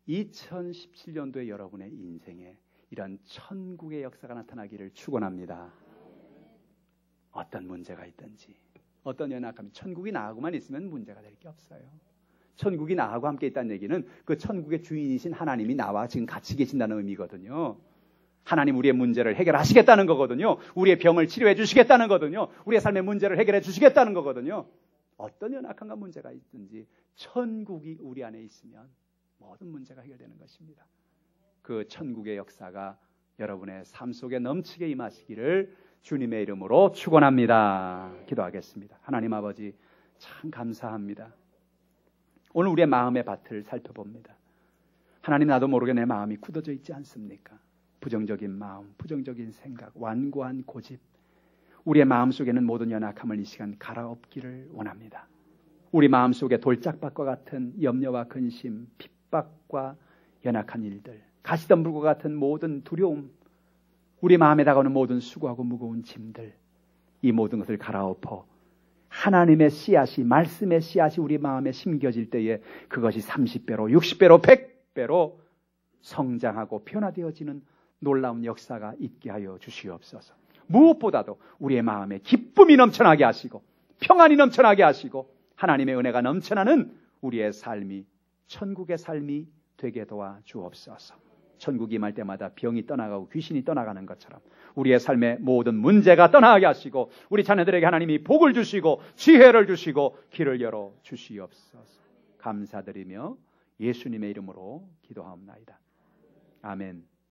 2017년도에 여러분의 인생에 이런 천국의 역사가 나타나기를 축원합니다. 어떤 문제가 있든지, 어떤 연약함이, 천국이 나하고만 있으면 문제가 될 게 없어요. 천국이 나하고 함께 있다는 얘기는 그 천국의 주인이신 하나님이 나와 지금 같이 계신다는 의미거든요. 하나님 우리의 문제를 해결하시겠다는 거거든요. 우리의 병을 치료해 주시겠다는 거거든요. 우리의 삶의 문제를 해결해 주시겠다는 거거든요. 어떤 연약함과 문제가 있든지 천국이 우리 안에 있으면 모든 문제가 해결되는 것입니다. 그 천국의 역사가 여러분의 삶 속에 넘치게 임하시기를 주님의 이름으로 축원합니다. 기도하겠습니다. 하나님 아버지, 참 감사합니다. 오늘 우리의 마음의 밭을 살펴봅니다. 하나님, 나도 모르게 내 마음이 굳어져 있지 않습니까? 부정적인 마음, 부정적인 생각, 완고한 고집, 우리의 마음속에는 모든 연약함을 이 시간 갈아엎기를 원합니다. 우리 마음속에 돌짝밭과 같은 염려와 근심, 핍박과 연약한 일들, 가시덤불과 같은 모든 두려움, 우리 마음에 다가오는 모든 수고하고 무거운 짐들, 이 모든 것을 갈아엎어 하나님의 씨앗이, 말씀의 씨앗이 우리 마음에 심겨질 때에 그것이 30배로, 60배로, 100배로 성장하고 변화되어지는 놀라운 역사가 있게 하여 주시옵소서. 무엇보다도 우리의 마음에 기쁨이 넘쳐나게 하시고, 평안이 넘쳐나게 하시고, 하나님의 은혜가 넘쳐나는 우리의 삶이 천국의 삶이 되게 도와 주옵소서. 천국이 임할 때마다 병이 떠나가고 귀신이 떠나가는 것처럼 우리의 삶의 모든 문제가 떠나게 하시고, 우리 자녀들에게 하나님이 복을 주시고 지혜를 주시고 길을 열어 주시옵소서. 감사드리며 예수님의 이름으로 기도하옵나이다. 아멘.